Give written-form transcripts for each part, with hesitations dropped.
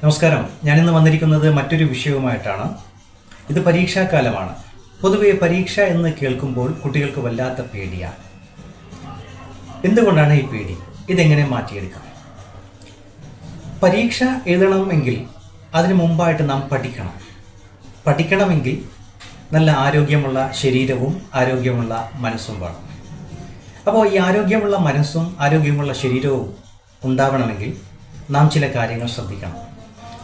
നമസ്കാരം. ഞാനിന്ന് വന്നിരിക്കുന്നത് മറ്റൊരു വിഷയവുമായിട്ടാണ്. ഇത് പരീക്ഷാകാലമാണ്. പൊതുവെ പരീക്ഷ എന്ന് കേൾക്കുമ്പോൾ കുട്ടികൾക്ക് വല്ലാത്ത പേടിയാണ്. എന്തുകൊണ്ടാണ് ഈ പേടി? ഇതെങ്ങനെ മാറ്റിയെടുക്കാം? പരീക്ഷ എഴുതണമെങ്കിൽ അതിനു മുമ്പായിട്ട് നാം പഠിക്കണമെങ്കിൽ നല്ല ആരോഗ്യമുള്ള ശരീരവും ആരോഗ്യമുള്ള മനസ്സും വേണം. അപ്പോൾ ഈ ആരോഗ്യമുള്ള മനസ്സും ആരോഗ്യമുള്ള ശരീരവും ഉണ്ടാവണമെങ്കിൽ നാം ചില കാര്യങ്ങൾ ശ്രദ്ധിക്കണം.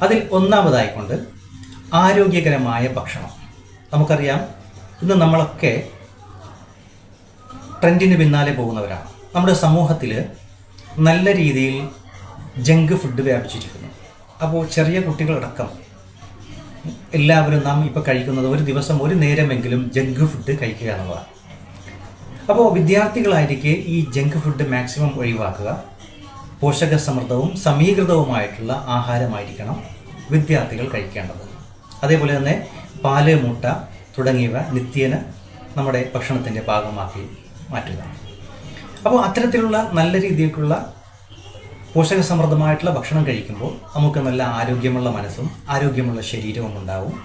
അതിൽ ഒന്നാമതായിക്കൊണ്ട് ആരോഗ്യകരമായ ഭക്ഷണം. നമുക്കറിയാം, ഇന്ന് നമ്മളൊക്കെ ട്രെൻഡിന് പിന്നാലെ പോകുന്നവരാണ്. നമ്മുടെ സമൂഹത്തിൽ നല്ല രീതിയിൽ ജങ്ക് ഫുഡ് വ്യാപിച്ചിരിക്കുന്നു. അപ്പോൾ ചെറിയ കുട്ടികളടക്കം എല്ലാവരും നാം ഇപ്പോൾ കഴിക്കുന്നത് ഒരു ദിവസം ഒരു നേരമെങ്കിലും ജങ്ക് ഫുഡ് കഴിക്കുക എന്നുള്ളതാണ്. അപ്പോൾ വിദ്യാർത്ഥികളായിരിക്കെ ഈ ജങ്ക് ഫുഡ് മാക്സിമം ഒഴിവാക്കുക. പോഷകസമൃദ്ധവും സമീകൃതവുമായിട്ടുള്ള ആഹാരമായിരിക്കണം വിദ്യാർത്ഥികൾ കഴിക്കേണ്ടത്. അതേപോലെ തന്നെ പാല്, മുട്ട തുടങ്ങിയവ നിത്യേന നമ്മുടെ ഭക്ഷണത്തിൻ്റെ ഭാഗമാക്കി മാറ്റുക. അപ്പോൾ അത്തരത്തിലുള്ള നല്ല രീതിയിലുള്ള പോഷകസമൃദ്ധമായിട്ടുള്ള ഭക്ഷണം കഴിക്കുമ്പോൾ നമുക്ക് നല്ല ആരോഗ്യമുള്ള മനസ്സും ആരോഗ്യമുള്ള ശരീരവും ഉണ്ടാവും.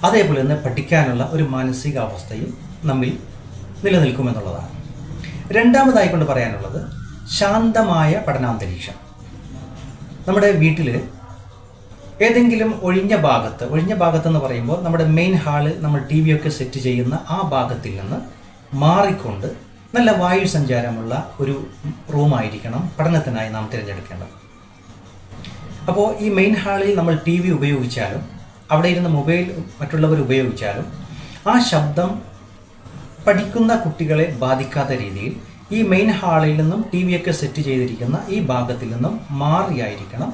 അതേപോലെ തന്നെ പഠിക്കാനുള്ള ഒരു മാനസികാവസ്ഥയും നമ്മിൽ നിലനിൽക്കുമെന്നുള്ളതാണ്. രണ്ടാമതായിക്കൊണ്ട് പറയാനുള്ളത് ശാന്തമായ പഠനാന്തരീക്ഷം. നമ്മുടെ വീട്ടിൽ ഏതെങ്കിലും ഒഴിഞ്ഞ ഭാഗത്തെന്ന് പറയുമ്പോൾ നമ്മുടെ മെയിൻ ഹാള് നമ്മൾ ടി ഒക്കെ സെറ്റ് ചെയ്യുന്ന ആ ഭാഗത്തിൽ നിന്ന് മാറിക്കൊണ്ട് നല്ല വായു സഞ്ചാരമുള്ള ഒരു റൂമായിരിക്കണം പഠനത്തിനായി നാം തിരഞ്ഞെടുക്കേണ്ടത്. അപ്പോൾ ഈ മെയിൻ ഹാളിൽ നമ്മൾ ടി വി ഉപയോഗിച്ചാലും അവിടെ ഇരുന്ന് മൊബൈൽ മറ്റുള്ളവർ ഉപയോഗിച്ചാലും ആ ശബ്ദം പഠിക്കുന്ന കുട്ടികളെ ബാധിക്കാത്ത രീതിയിൽ ഈ മെയിൻ ഹാളിൽ നിന്നും ടി ഒക്കെ സെറ്റ് ചെയ്തിരിക്കുന്ന ഈ ഭാഗത്തിൽ നിന്നും മാറിയായിരിക്കണം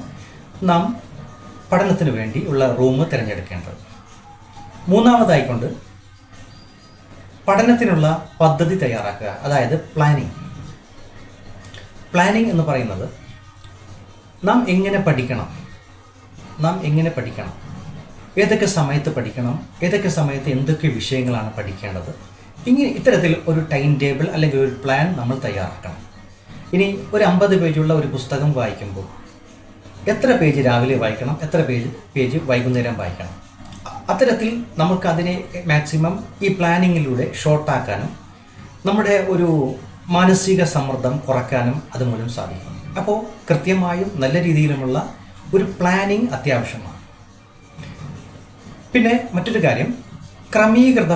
നാം പഠനത്തിന് വേണ്ടി ഉള്ള റൂം തിരഞ്ഞെടുക്കേണ്ടത്. മൂന്നാമതായിക്കൊണ്ട് പഠനത്തിനുള്ള പദ്ധതി തയ്യാറാക്കുക, അതായത് പ്ലാനിങ് എന്ന് പറയുന്നത് നാം എങ്ങനെ പഠിക്കണം, ഏതൊക്കെ സമയത്ത് പഠിക്കണം, ഏതൊക്കെ സമയത്ത് എന്തൊക്കെ വിഷയങ്ങളാണ് പഠിക്കേണ്ടത്, ഇത്തരത്തിൽ ഒരു ടൈം ടേബിൾ അല്ലെങ്കിൽ ഒരു പ്ലാൻ നമ്മൾ തയ്യാറാക്കണം. ഇനി ഒരു 50 പേജുള്ള ഒരു പുസ്തകം വായിക്കുമ്പോൾ എത്ര പേജ് രാവിലെ വായിക്കണം, എത്ര പേജ് വൈകുന്നേരം വായിക്കണം. അത്തരത്തിൽ നമുക്കതിനെ മാക്സിമം ഈ പ്ലാനിങ്ങിലൂടെ ഷോർട്ടാക്കാനും നമ്മുടെ ഒരു മാനസിക സമ്മർദ്ദം കുറയ്ക്കാനും അതുമൂലം സാധിക്കും. അപ്പോൾ കൃത്യമായും നല്ല രീതിയിലുമുള്ള ഒരു പ്ലാനിങ് അത്യാവശ്യമാണ്. പിന്നെ മറ്റൊരു കാര്യം, ക്രമീകൃത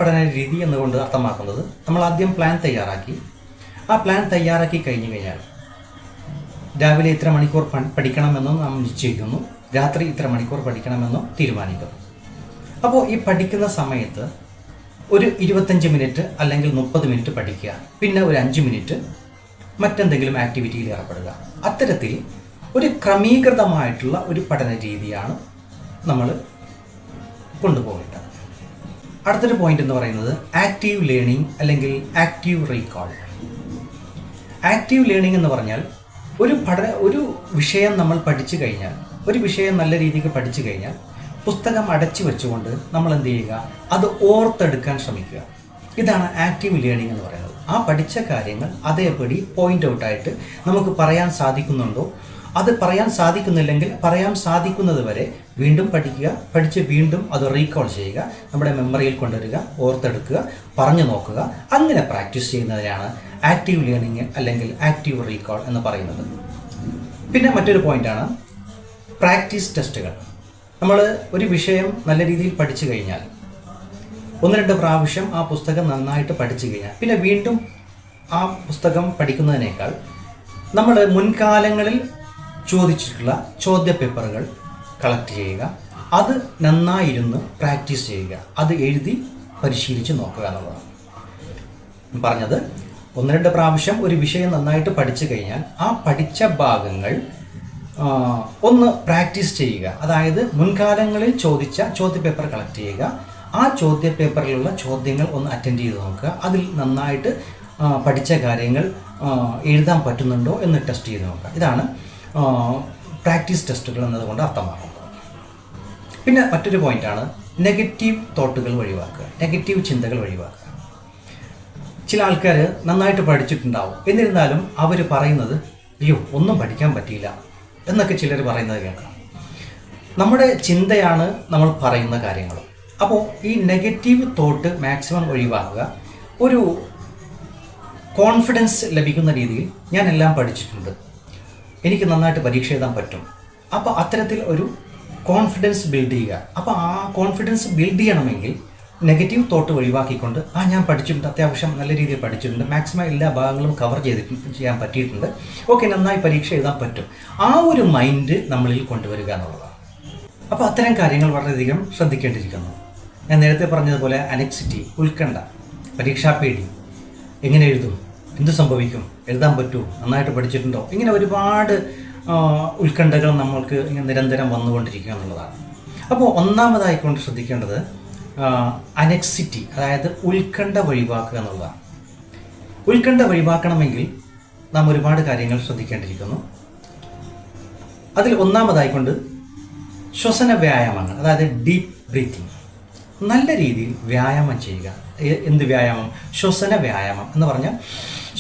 പഠന രീതി എന്നുകൊണ്ട് അർത്ഥമാക്കുന്നത് നമ്മൾ ആദ്യം പ്ലാൻ തയ്യാറാക്കി കഴിഞ്ഞു കഴിഞ്ഞാൽ രാവിലെ ഇത്ര മണിക്കൂർ പഠിക്കണമെന്നും നാം നിശ്ചയിക്കുന്നു, രാത്രി ഇത്ര മണിക്കൂർ പഠിക്കണമെന്നും തീരുമാനിക്കുന്നു. അപ്പോൾ ഈ പഠിക്കുന്ന സമയത്ത് ഒരു 25 മിനിറ്റ് അല്ലെങ്കിൽ 30 മിനിറ്റ് പഠിക്കുക, പിന്നെ ഒരു 5 മിനിറ്റ് മറ്റെന്തെങ്കിലും ആക്ടിവിറ്റിയിൽ ഏർപ്പെടുക. അത്തരത്തിൽ ഒരു ക്രമീകൃതമായിട്ടുള്ള ഒരു പഠന രീതിയാണ് നമ്മൾ കൊണ്ടുപോകേണ്ടത്. അടുത്തൊരു പോയിന്റ് എന്ന് പറയുന്നത് ആക്റ്റീവ് ലേണിംഗ് അല്ലെങ്കിൽ ആക്റ്റീവ് റീകോൾ. ആക്റ്റീവ് ലേണിംഗ് എന്ന് പറഞ്ഞാൽ ഒരു വിഷയം നമ്മൾ പഠിച്ചു കഴിഞ്ഞാൽ, ഒരു വിഷയം നല്ല രീതിക്ക് പഠിച്ചു കഴിഞ്ഞാൽ പുസ്തകം അടച്ചു വെച്ചുകൊണ്ട് നമ്മൾ എന്ത് ചെയ്യുക, അത് ഓർത്തെടുക്കാൻ ശ്രമിക്കുക. ഇതാണ് ആക്റ്റീവ് ലേണിംഗ് എന്ന് പറയുന്നത്. ആ പഠിച്ച കാര്യങ്ങൾ അതേപടി പോയിന്റ് ഔട്ടായിട്ട് നമുക്ക് പറയാൻ സാധിക്കുന്നുണ്ടോ, അത് പറയാൻ സാധിക്കുന്നില്ലെങ്കിൽ പറയാൻ സാധിക്കുന്നത് വരെ വീണ്ടും പഠിച്ച് വീണ്ടും അത് റീകോൾ ചെയ്യുക, നമ്മുടെ മെമ്മറിയിൽ കൊണ്ടുവരിക, ഓർത്തെടുക്കുക, പറഞ്ഞു നോക്കുക. അങ്ങനെ പ്രാക്ടീസ് ചെയ്യുന്നതിനാണ് ആക്റ്റീവ് ലേണിംഗ് അല്ലെങ്കിൽ ആക്റ്റീവ് റീകോൾ എന്ന് പറയുന്നത്. പിന്നെ മറ്റൊരു പോയിന്റാണ് പ്രാക്ടീസ് ടെസ്റ്റുകൾ. നമ്മൾ ഒരു വിഷയം നല്ല രീതിയിൽ പഠിച്ചു കഴിഞ്ഞാൽ 1-2 പ്രാവശ്യം ആ പുസ്തകം നന്നായിട്ട് പഠിച്ചു കഴിഞ്ഞാൽ പിന്നെ വീണ്ടും ആ പുസ്തകം പഠിക്കുന്നതിനേക്കാൾ നമ്മൾ മുൻകാലങ്ങളിൽ ചോദിച്ചിട്ടുള്ള ചോദ്യപേപ്പറുകൾ കളക്ട് ചെയ്യുക, അത് നന്നായിരുന്നു പ്രാക്ടീസ് ചെയ്യുക, അത് എഴുതി പരിശീലിച്ച് നോക്കുക എന്നുള്ളതാണ് പറഞ്ഞത്. 1-2 പ്രാവശ്യം ഒരു വിഷയം നന്നായിട്ട് പഠിച്ചു കഴിഞ്ഞാൽ ആ പഠിച്ച ഭാഗങ്ങൾ ഒന്ന് പ്രാക്ടീസ് ചെയ്യുക. അതായത് മുൻകാലങ്ങളിൽ ചോദിച്ച ചോദ്യപേപ്പർ കളക്ട് ചെയ്യുക, ആ ചോദ്യപേപ്പറിലുള്ള ചോദ്യങ്ങൾ ഒന്ന് അറ്റൻഡ് ചെയ്ത് നോക്കുക, അതിൽ നന്നായിട്ട് പഠിച്ച കാര്യങ്ങൾ എഴുതാൻ പറ്റുന്നുണ്ടോ എന്ന് ടെസ്റ്റ് ചെയ്ത് നോക്കുക. ഇതാണ് പ്രാക്ടീസ് ടെസ്റ്റുകൾ എന്നതുകൊണ്ട് അർത്ഥമാക്കുന്നത്. പിന്നെ മറ്റൊരു പോയിന്റാണ് നെഗറ്റീവ് തോട്ടുകൾ ഒഴിവാക്കുക, നെഗറ്റീവ് ചിന്തകൾ ഒഴിവാക്കുക. ചില ആൾക്കാർ നന്നായിട്ട് പഠിച്ചിട്ടുണ്ടാവും, എന്നിരുന്നാലും അവർ പറയുന്നത് അയ്യോ ഒന്നും പഠിക്കാൻ പറ്റിയില്ല, എന്നൊക്കെ ചിലർ പറയുന്നത് കേൾക്കാം. നമ്മുടെ ചിന്തയാണ് നമ്മൾ പറയുന്ന കാര്യങ്ങൾ. അപ്പോൾ ഈ നെഗറ്റീവ് തോട്ട് മാക്സിമം ഒഴിവാക്കുക. ഒരു കോൺഫിഡൻസ് ലഭിക്കുന്ന രീതിയിൽ ഞാൻ എല്ലാം പഠിച്ചിട്ടുണ്ട്, എനിക്ക് നന്നായിട്ട് പരീക്ഷ എഴുതാൻ പറ്റും. അപ്പോൾ അത്തരത്തിൽ ഒരു കോൺഫിഡൻസ് ബിൽഡ് ചെയ്യുക. അപ്പോൾ ആ കോൺഫിഡൻസ് ബിൽഡ് ചെയ്യണമെങ്കിൽ നെഗറ്റീവ് തോട്ട് ഒഴിവാക്കിക്കൊണ്ട് ഞാൻ പഠിച്ചിട്ടുണ്ട്, അത്യാവശ്യം നല്ല രീതിയിൽ പഠിച്ചിട്ടുണ്ട്, മാക്സിമം എല്ലാ ഭാഗങ്ങളും കവർ ചെയ്യാൻ പറ്റിയിട്ടുണ്ട്, ഓക്കെ നന്നായി പരീക്ഷ എഴുതാൻ പറ്റും, ആ ഒരു മൈൻഡ് നമ്മളിൽ കൊണ്ടുവരിക എന്നുള്ളതാണ്. അപ്പോൾ അത്തരം കാര്യങ്ങൾ വളരെയധികം ശ്രദ്ധിക്കേണ്ടിയിരിക്കുന്നു. ഞാൻ നേരത്തെ പറഞ്ഞതുപോലെ അനെക്സിറ്റി, ഉത്കണ്ഠ, പരീക്ഷാപ്പേടി, എങ്ങനെ എഴുതും, എന്ത് സംഭവിക്കും, എഴുതാൻ പറ്റുമോ, നന്നായിട്ട് പഠിച്ചിട്ടുണ്ടോ, ഇങ്ങനെ ഒരുപാട് ഉത്കണ്ഠകൾ നമ്മൾക്ക് ഇങ്ങനെ നിരന്തരം വന്നുകൊണ്ടിരിക്കുക എന്നുള്ളതാണ്. അപ്പോൾ ഒന്നാമതായിക്കൊണ്ട് ശ്രദ്ധിക്കേണ്ടത് അനെക്സിറ്റി, അതായത് ഉത്കണ്ഠ ഒഴിവാക്കുക എന്നുള്ളതാണ്. ഉത്കണ്ഠ ഒഴിവാക്കണമെങ്കിൽ നാം ഒരുപാട് കാര്യങ്ങൾ ശ്രദ്ധിക്കേണ്ടിയിരിക്കുന്നു. അതിൽ ഒന്നാമതായിക്കൊണ്ട് ശ്വസന വ്യായാമങ്ങൾ, അതായത് ഡീപ്പ് ബ്രീത്തിങ്, നല്ല രീതിയിൽ വ്യായാമം ചെയ്യുക. എന്ത് വ്യായാമം? ശ്വസന വ്യായാമം എന്ന് പറഞ്ഞാൽ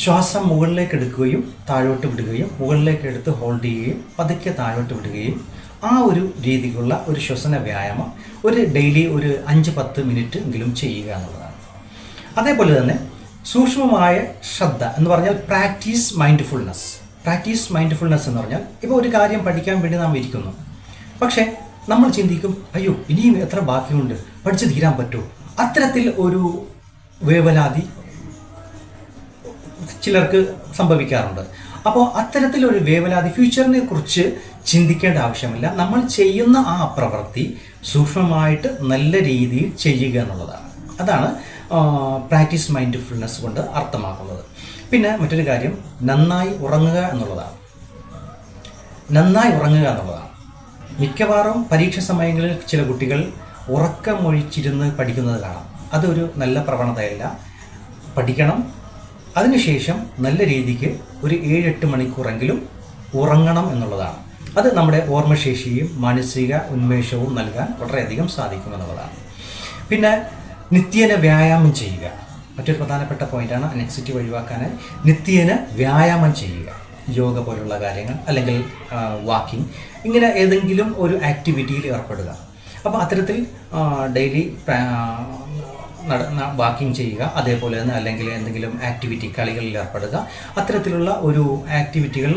ശ്വാസം മുകളിലേക്ക് എടുക്കുകയും താഴോട്ട് വിടുകയും, മുകളിലേക്ക് എടുത്ത് ഹോൾഡ് ചെയ്യുകയും പതുക്കെ താഴോട്ട് വിടുകയും, ആ ഒരു രീതിക്കുള്ള ഒരു ശ്വസന വ്യായാമം ഒരു ഡെയിലി ഒരു 5-10 മിനിറ്റ് എങ്കിലും ചെയ്യുക എന്നുള്ളതാണ്. അതേപോലെ തന്നെ സൂക്ഷ്മമായ ശ്രദ്ധ എന്ന് പറഞ്ഞാൽ പ്രാക്ടീസ് മൈൻഡ്ഫുൾനെസ്. പ്രാക്ടീസ് മൈൻഡ്ഫുൾനെസ് എന്ന് പറഞ്ഞാൽ ഇപ്പോൾ ഒരു കാര്യം പഠിക്കാൻ വേണ്ടി നാം ഇരിക്കുന്നു, പക്ഷേ നമ്മൾ ചിന്തിക്കും, അയ്യോ ഇനിയും എത്ര ബാക്കിയുണ്ട്, പഠിച്ചു തീരാൻ പറ്റുമോ, അത്തരത്തിൽ ഒരു വേവലാതി ചിലർക്ക് സംഭവിക്കാറുണ്ട്. അപ്പോൾ അത്തരത്തിലൊരു വേവലാതി, ഫ്യൂച്ചറിനെ കുറിച്ച് ചിന്തിക്കേണ്ട ആവശ്യമില്ല. നമ്മൾ ചെയ്യുന്ന ആ പ്രവൃത്തി സൂക്ഷ്മമായിട്ട് നല്ല രീതിയിൽ ചെയ്യുക എന്നുള്ളതാണ്. അതാണ് പ്രാക്ടീസ് മൈൻഡ്ഫുൾനെസ് കൊണ്ട് അർത്ഥമാക്കുന്നത്. പിന്നെ മറ്റൊരു കാര്യം നന്നായി ഉറങ്ങുക എന്നുള്ളതാണ്. നന്നായി ഉറങ്ങുക എന്നുള്ളതാണ്. മിക്കവാറും പരീക്ഷ സമയങ്ങളിൽ ചില കുട്ടികൾ ഉറക്കമൊഴിച്ചിരുന്ന് പഠിക്കുന്നത് കാണാം. അതൊരു നല്ല പ്രവണതയല്ല. പഠിക്കണം, അതിനുശേഷം നല്ല രീതിക്ക് ഒരു 7-8 മണിക്കൂറെങ്കിലും ഉറങ്ങണം എന്നുള്ളതാണ്. അത് നമ്മുടെ ഓർമ്മശേഷിയും മാനസിക ഉന്മേഷവും നൽകാൻ വളരെയധികം സാധിക്കുമെന്നുള്ളതാണ്. പിന്നെ നിത്യേന വ്യായാമം ചെയ്യുക മറ്റൊരു പ്രധാനപ്പെട്ട പോയിൻ്റാണ്. അനെക്സിറ്റി ഒഴിവാക്കാനായി നിത്യേന വ്യായാമം ചെയ്യുക. യോഗ പോലുള്ള കാര്യങ്ങൾ, അല്ലെങ്കിൽ വാക്കിംഗ്, ഇങ്ങനെ ഏതെങ്കിലും ഒരു ആക്ടിവിറ്റിയിൽ ഏർപ്പെടുക. അപ്പോൾ അത്തരത്തിൽ ഡെയിലി വാക്കിംഗ് ചെയ്യുക, അതേപോലെ തന്നെ അല്ലെങ്കിൽ എന്തെങ്കിലും ആക്ടിവിറ്റി, കളികളിൽ ഏർപ്പെടുക. അത്തരത്തിലുള്ള ഒരു ആക്ടിവിറ്റികൾ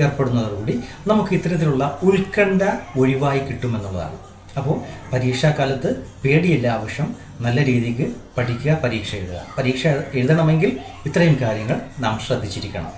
ഏർപ്പെടുന്നതോടുകൂടി നമുക്ക് ഇത്തരത്തിലുള്ള ഉത്കണ്ഠ ഒഴിവായി കിട്ടുമെന്നുള്ളതാണ്. അപ്പോൾ പരീക്ഷാക്കാലത്ത് പേടിയില്ല, ആവശ്യം നല്ല രീതിക്ക് പഠിക്കുക, പരീക്ഷ എഴുതുക. പരീക്ഷ എഴുതണമെങ്കിൽ ഇത്രയും കാര്യങ്ങൾ നാം ശ്രദ്ധിച്ചിരിക്കണം.